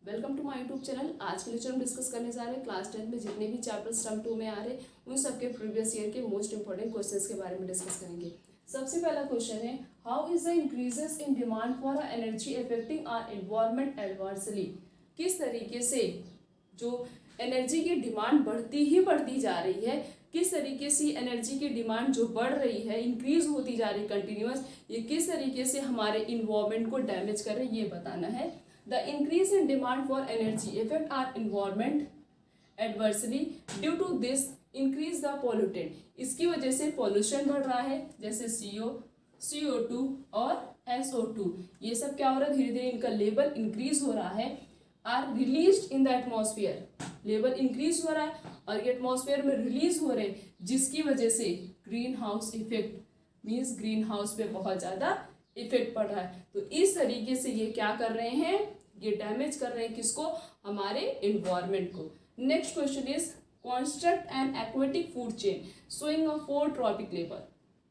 Welcome to my YouTube channel. आज के lecture हम डिस्कस करने जा रहे हैं क्लास 10 में जितने भी चैप्टर्स टर्म 2 में आ रहे हैं उन सबके प्रीवियस ईयर के मोस्ट इंपॉर्टेंट क्वेश्चंस के बारे में डिस्कस करेंगे। सबसे पहला क्वेश्चन है, how is the increases in demand for energy affecting our environment adversely. किस तरीके से जो एनर्जी की डिमांड बढ़ती ही बढ़ती जा रही है, किस तरीके से एनर्जी की डिमांड जो बढ़ रही है, इंक्रीज होती जा रही है कंटिन्यूअस, ये किस तरीके से हमारे इन्वायरमेंट को डैमेज कर रही है ये बताना है। The increase in demand for energy affect our environment adversely due to this increase the pollutant। इसकी वजह से पॉल्यूशन बढ़ रहा है, जैसे CO2 और SO2, ये सब क्या हो रहा है, धीरे धीरे इनका लेवल इंक्रीज हो रहा है। Are released in the atmosphere, level increase हो रहा है और ये एटमॉस्फेयर में रिलीज हो रहे हैं, जिसकी वजह से green house effect means green house पे बहुत ज़्यादा इफेक्ट पड़ रहा है। तो इस तरीके से ये क्या कर रहे हैं, ये डैमेज कर रहे हैं किसको, हमारे इन्वायरमेंट को। Next question is construct N aquatic food chain showing a 4 trophic level.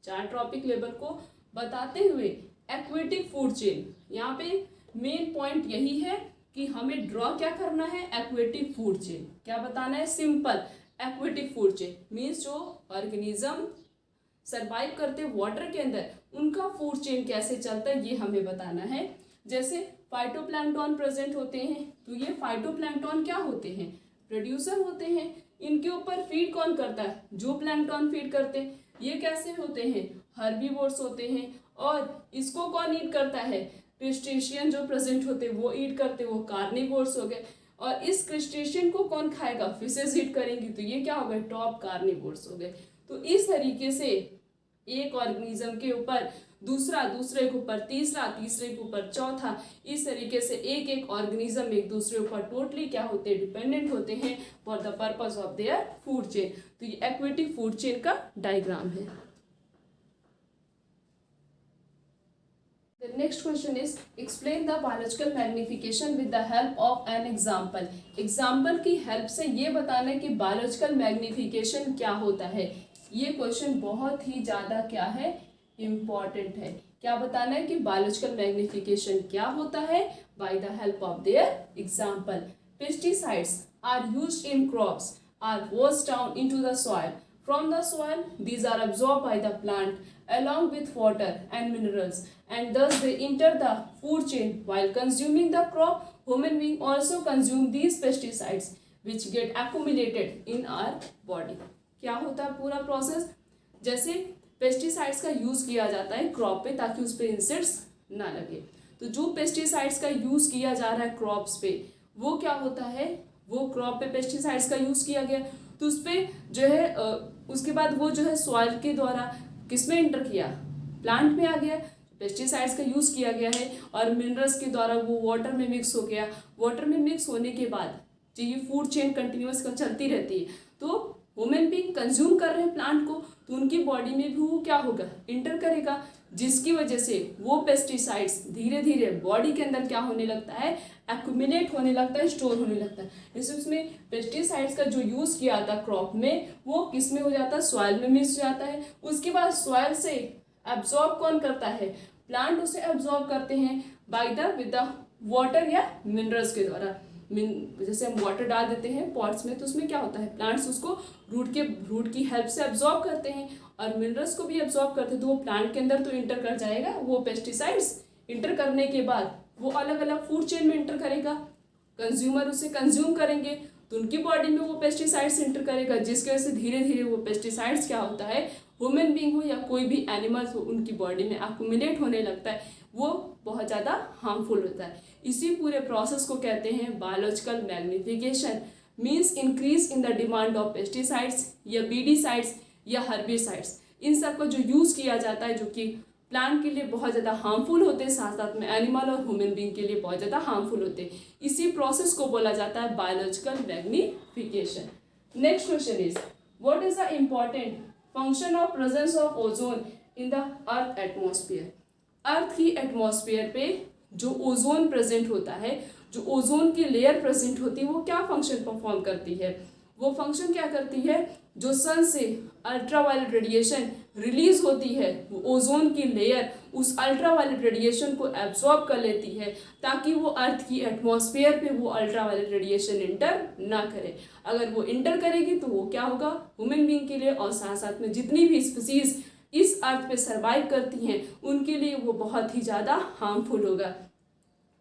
4 trophic level को बताते हुए एक्वेटिक फूड चेन, यहाँ पे मेन पॉइंट यही है कि हमें ड्रॉ क्या करना है, एक्वेटिक फूड चेन। क्या बताना है, simple aquatic food chain means जो ऑर्गेनिज्म सर्वाइव करते वाटर के अंदर उनका फूड चेन कैसे चलता है ये हमें बताना है। जैसे फाइटोप्लैंक्टन प्रेजेंट होते हैं, तो ये फाइटोप्लैंक्टन क्या होते हैं, प्रोड्यूसर होते हैं। इनके ऊपर फीड कौन करता है, जो प्लैंक्टन फीड करते हैं। ये कैसे होते हैं, हर्बीवोर्स होते हैं। और इसको कौन ईट करता है, क्रिस्टेशियन जो प्रेजेंट होते हैं वो ईट करते हैं, वो कार्निवोर्स हो गए। और इस क्रिस्टेशियन को कौन खाएगा, फिशेज ईट करेंगी, तो ये क्या हो गए, टॉप कार्निवोर्स हो गए। तो इस तरीके से एक ऑर्गेनिज्म के ऊपर दूसरा, दूसरे के ऊपर तीसरा, तीसरे के ऊपर चौथा, इस तरीके से एक एक ऑर्गेनिज्म एक दूसरे ऊपर टोटली क्या होते हैं, डिपेंडेंट होते हैं for the purpose of their food chain. तो ये एक्वेटिक फूड चेन का डायग्राम है। The next question is explain the biological magnification with the help of an example। Example की हेल्प से ये बताना कि बायोलॉजिकल मैग्निफिकेशन क्या होता है। ये क्वेश्चन बहुत ही ज़्यादा क्या है, इम्पॉर्टेंट है। क्या बताना है कि बायोलॉजिकल मैग्निफिकेशन क्या होता है, by the help of their example. Pesticides are used in crops are washed down into the soil. From the soil, these are absorbed by the plant along with water and minerals, and thus they enter the food chain. While consuming the crop, human being also consume these pesticides, which get accumulated in our body। क्या होता है पूरा process, जैसे pesticides का use किया जाता है crop पे ताकि उस पर इंसेक्ट्स ना लगे। तो जो पेस्टिसाइड्स का यूज किया जा रहा है क्रॉप्स पे, वो क्या होता है, वो क्रॉप पे पेस्टिसाइड्स का यूज किया गया तो उस पर जो है उसके बाद वो जो है सॉइल के द्वारा किसमें इंटर किया, प्लांट में आ गया, पेस्टिसाइड्स का यूज़ किया गया है। और मिनरल्स के द्वारा वो वाटर में मिक्स हो गया। वाटर में मिक्स होने के बाद जो ये फूड चेन कंटिन्यूअस का चलती रहती है, तो ह्यूमन बीइंग कंज्यूम कर रहे हैं प्लांट को, तो उनकी बॉडी में भी वो क्या होगा, इंटर करेगा, जिसकी वजह से वो पेस्टिसाइड्स धीरे धीरे बॉडी के अंदर क्या होने लगता है, एक्यूमुलेट होने लगता है, स्टोर होने लगता है। जैसे उसमें पेस्टिसाइड्स का जो यूज़ किया था क्रॉप में, वो किस में हो जाता है, सॉइल में मिक्स हो जाता है। उसके बाद सॉइल से एब्जॉर्ब कौन करता है, प्लांट उसे एब्जॉर्ब करते हैं by the with the water या मिनरल्स के द्वारा। जैसे हम वाटर डाल देते हैं पॉट्स में, तो उसमें क्या होता है, प्लांट्स उसको रूट की हेल्प से एब्जॉर्ब करते हैं और मिनरल्स को भी एब्जॉर्ब करते हैं, तो वो प्लांट के अंदर तो इंटर कर जाएगा। वो पेस्टिसाइड्स इंटर करने के बाद वो अलग अलग फूड चेन में इंटर करेगा, कंज्यूमर उसे कंज्यूम करेंगे तो उनकी बॉडी में वो पेस्टिसाइड्स इंटर करेगा, जिसकी वजह से धीरे धीरे वो पेस्टिसाइड्स क्या होता है, ह्यूमन बीइंग हो या कोई भी एनिमल्स हो, उनकी बॉडी में एक्यूमुलेट होने लगता है, वो बहुत ज़्यादा हार्मफुल होता है। इसी पूरे प्रोसेस को कहते हैं biological magnification. Means increase in the demand of pesticides या बीडीसाइड्स या हर्बिसाइड्स, इन सब का जो यूज़ किया जाता है, जो कि प्लांट के लिए बहुत ज़्यादा हार्मफुल होते हैं, साथ साथ में एनिमल और ह्यूमन बीइंग के लिए बहुत ज़्यादा हार्मफुल होते हैं। इसी प्रोसेस को बोला जाता है biological magnification. Next question is what is the important function of presence of ozone in the earth atmosphere. Earth की एटमॉस्फेयर पे जो ओजोन प्रेजेंट होता है, जो ओजोन की लेयर प्रेजेंट होती है, वो क्या फंक्शन परफॉर्म करती है, वो फंक्शन क्या करती है, जो सन से अल्ट्रावायलेट रेडिएशन रिलीज होती है, वो ओजोन की लेयर उस अल्ट्रावायलेट रेडिएशन को एब्जॉर्ब कर लेती है ताकि वो अर्थ की एटमॉस्फेयर पे वो अल्ट्रावायलेट रेडिएशन इंटर ना करे। अगर वो इंटर करेगी तो वो क्या होगा, ह्यूमन बीइंग के लिए और साथ साथ में जितनी भी स्पीसीज इस अर्थ पे सर्वाइव करती हैं उनके लिए वो बहुत ही ज़्यादा हार्मफुल होगा।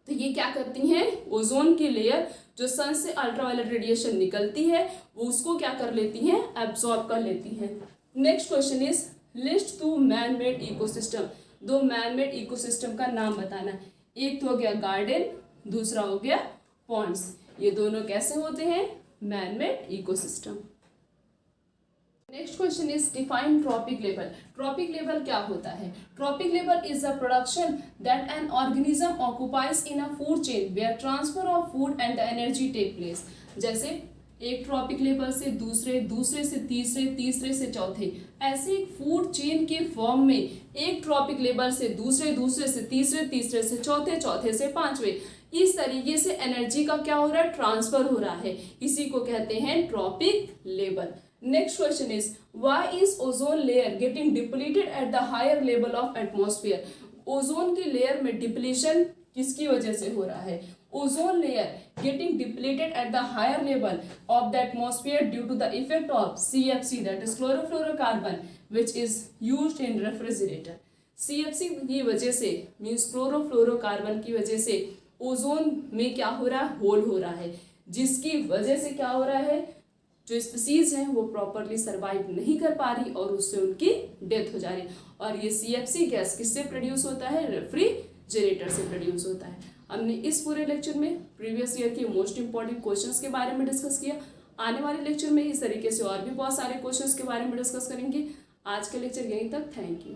तो ये क्या करती हैं, ओजोन की लेयर जो सन से अल्ट्रावायलेट रेडिएशन निकलती है वो उसको क्या कर लेती हैं, एब्जॉर्ब कर लेती हैं। Next question is list 2 man made ecosystem. 2 man made ecosystem का नाम बताना। एक तो हो गया गार्डन, दूसरा हो गया पॉन्ड्स। ये दोनों कैसे होते हैं, man made ecosystem. Next question is define trophic level. Trophic level क्या होता है? Trophic level is a production that an organism occupies in a food chain where transfer of food and the energy take place. जैसे एक trophic level से दूसरे, दूसरे से तीसरे, तीसरे से चौथे, ऐसे एक फूड चेन के फॉर्म में एक ट्रॉपिक लेवल से दूसरे, दूसरे से तीसरे, तीसरे से चौथे, चौथे से पांचवे, इस तरीके से एनर्जी का क्या हो रहा है, ट्रांसफर हो रहा है। इसी को कहते हैं trophic level. Next question is why is ozone layer getting depleted at the higher level of atmosphere? Ozone की लेयर में डिप्लीशन किसकी वजह से हो रहा है? Ozone layer getting depleted at the higher level of the atmosphere due to the effect of CFC that is chlorofluorocarbon which is used in refrigerator. CFC की वजह से मीन्स क्लोरोफ्लोरोकार्बन की वजह से ओजोन में क्या हो रहा है, होल हो रहा है, जिसकी वजह से क्या हो रहा है, जो स्पीसीज हैं वो प्रॉपरली सर्वाइव नहीं कर पा रही और उससे उनकी डेथ हो जा रही। और ये CFC गैस किससे प्रोड्यूस होता है, रेफ्रिजरेटर से प्रोड्यूस होता है। हमने इस पूरे लेक्चर में प्रीवियस ईयर के मोस्ट इंपॉर्टेंट क्वेश्चंस के बारे में डिस्कस किया। आने वाले लेक्चर में इस तरीके से और भी बहुत सारे क्वेश्चंस के बारे में डिस्कस करेंगे। आज का लेक्चर यहीं तक, थैंक यू।